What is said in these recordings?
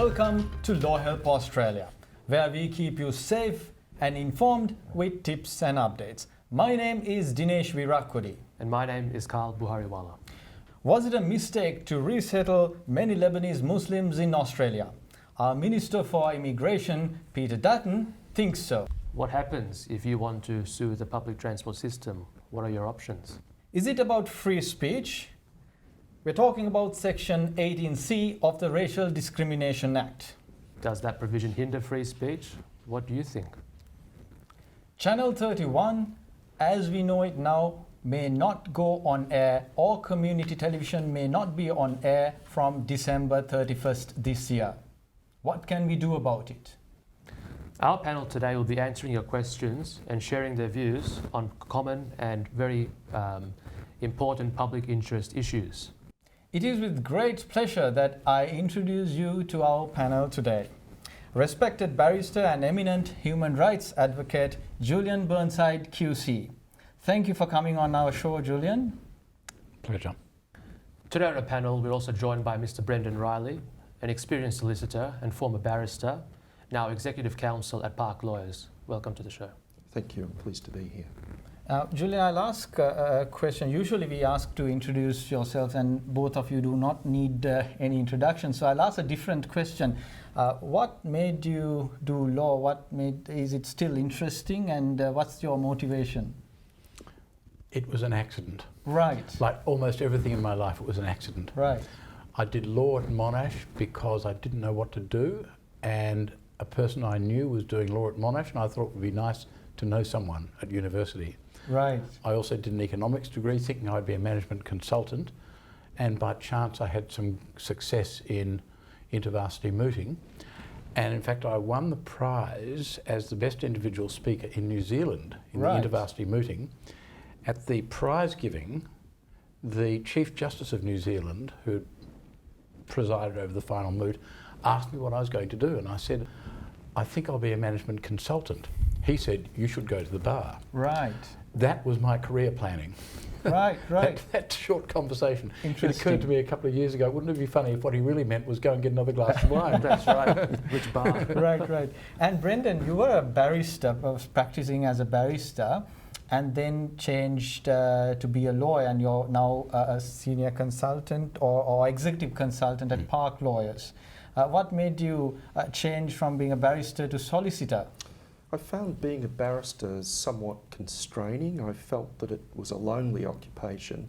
Welcome to LawHelp Australia, where we keep you safe and informed with tips and updates. My name is Dinesh Weerakkody. And my name is Buhariwala. Was it a mistake to resettle many Lebanese Muslims in Australia? Our Minister for Immigration, Peter Dutton, thinks so. What happens if you want to sue the public transport system? What are your options? Is it about free speech? We're talking about Section 18C of the Racial Discrimination Act. Does that provision hinder free speech? What do you think? Channel 31, as we know it now, may not go on air, or community television may not be on air from December 31st this year. What can we do about it? Our panel today will be answering your questions and sharing their views on common and very important public interest issues. It is with great pleasure that I introduce you to our panel today. Respected barrister and eminent human rights advocate, Julian Burnside QC. Thank you for coming on our show, Julian. Pleasure. Today on our panel, we're also joined by Mr. Brendan Reilly, an experienced solicitor and former barrister, now Executive Counsel at Parke Lawyers. Welcome to the show. Thank you. I'm pleased to be here. Julian, I'll ask a question. Usually we ask to introduce yourself, and both of you do not need any introduction. So I'll ask a different question. What made you do law? Is it still interesting, and what's your motivation? It was an accident. Right. Like almost everything in my life, it was an accident. Right. I did law at Monash because I didn't know what to do, and a person I knew was doing law at Monash, and I thought it would be nice to know someone at university. Right. I also did an economics degree thinking I'd be a management consultant, and by chance I had some success in intervarsity mooting, and in fact I won the prize as the best individual speaker in New Zealand in Right. the intervarsity mooting. At the prize giving, the Chief Justice of New Zealand, who presided over the final moot, asked me what I was going to do, and I said, I think I'll be a management consultant. He said, you should go to the bar. Right. That was my career planning. Right, right. that short conversation. It Interesting. occurred to me a couple of years ago, wouldn't it be funny if what he really meant was go and get another glass of wine? That's right. Which bar? Right, right. And Brendan, you were a barrister, was practicing as a barrister, and then changed to be a lawyer, and you're now a senior consultant or executive consultant at Parke Lawyers. What made you change from being a barrister to solicitor? I found being a barrister somewhat constraining. I felt that it was a lonely occupation.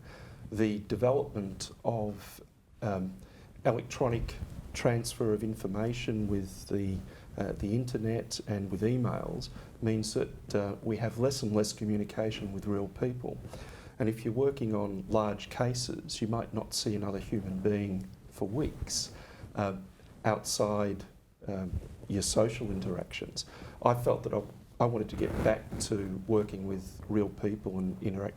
The development of electronic transfer of information with the internet and with emails means that we have less and less communication with real people. And if you're working on large cases, you might not see another human being for weeks outside your social interactions. I felt that I wanted to get back to working with real people and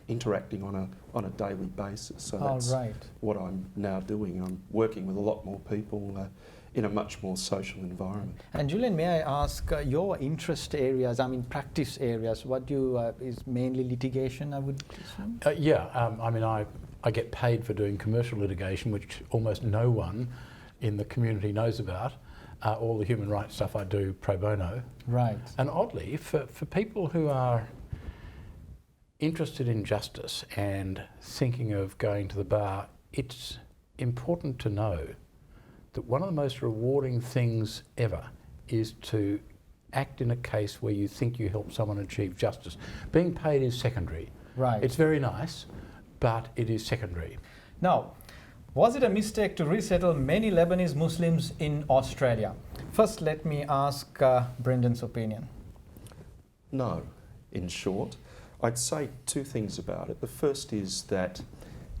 interacting on a daily basis. So that's what I'm now doing. I'm working with a lot more people in a much more social environment. And Julian, may I ask your interest areas, practice areas, what you is mainly litigation, I would assume? I get paid for doing commercial litigation, which almost no one in the community knows about. All the human rights stuff I do pro bono. Right. And oddly, for people who are interested in justice and thinking of going to the bar, it's important to know that one of the most rewarding things ever is to act in a case where you think you help someone achieve justice. Being paid is secondary. Right. It's very nice, but it is secondary. Now, was it a mistake to resettle many Lebanese Muslims in Australia? First, let me ask Brendan's opinion. No, in short. I'd say two things about it. The first is that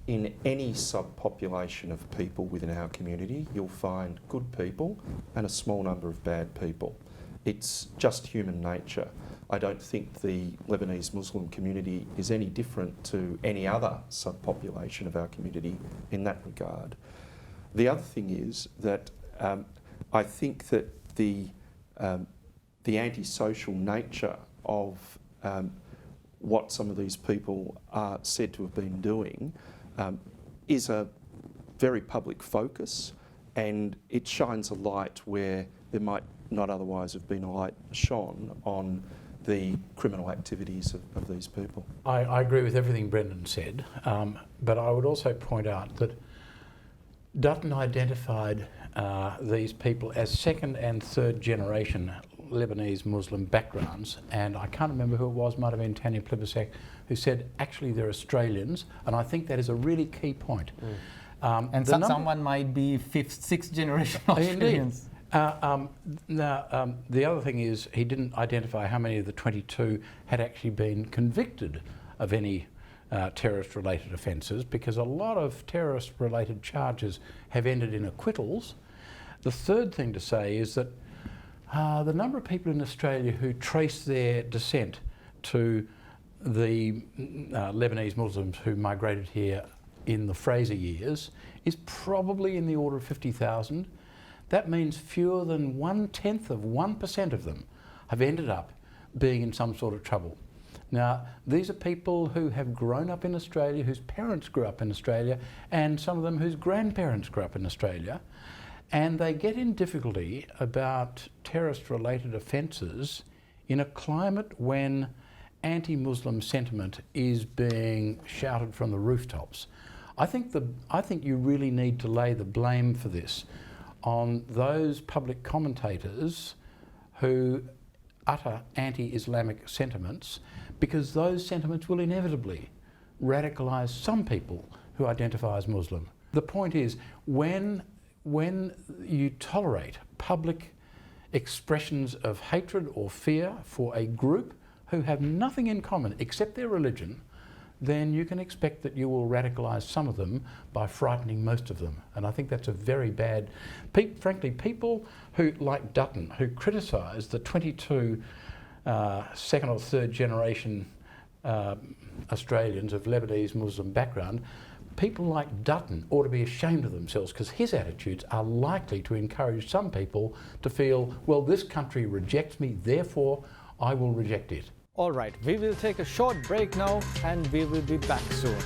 in any subpopulation of people within our community, you'll find good people and a small number of bad people. It's just human nature. I don't think the Lebanese Muslim community is any different to any other subpopulation of our community in that regard. The other thing is that I think that the antisocial nature of what some of these people are said to have been doing is a very public focus, and it shines a light where there might not otherwise have been a light shone on the criminal activities of these people. I agree with everything Brendan said, but I would also point out that Dutton identified these people as second and third generation Lebanese-Muslim backgrounds, and I can't remember who it was, might have been Tanya Plibersek, who said actually they're Australians, and I think that is a really key point. And someone might be fifth, sixth generation Australians. Now, the other thing is he didn't identify how many of the 22 had actually been convicted of any terrorist-related offences, because a lot of terrorist-related charges have ended in acquittals. The third thing to say is that the number of people in Australia who trace their descent to the Lebanese Muslims who migrated here in the Fraser years is probably in the order of 50,000. That means fewer than 1/10 of 1% of them have ended up being in some sort of trouble. Now, these are people who have grown up in Australia, whose parents grew up in Australia, and some of them whose grandparents grew up in Australia, and they get in difficulty about terrorist-related offences in a climate when anti-Muslim sentiment is being shouted from the rooftops. I think you really need to lay the blame for this on those public commentators who utter anti-Islamic sentiments, because those sentiments will inevitably radicalise some people who identify as Muslim. The point is, when you tolerate public expressions of hatred or fear for a group who have nothing in common except their religion, then you can expect that you will radicalise some of them by frightening most of them. And I think that's a very bad... Frankly, people who, like Dutton, who criticise the 22 second or third generation Australians of Lebanese Muslim background, people like Dutton ought to be ashamed of themselves, because his attitudes are likely to encourage some people to feel, well, this country rejects me, therefore I will reject it. All right, we will take a short break now and we will be back soon.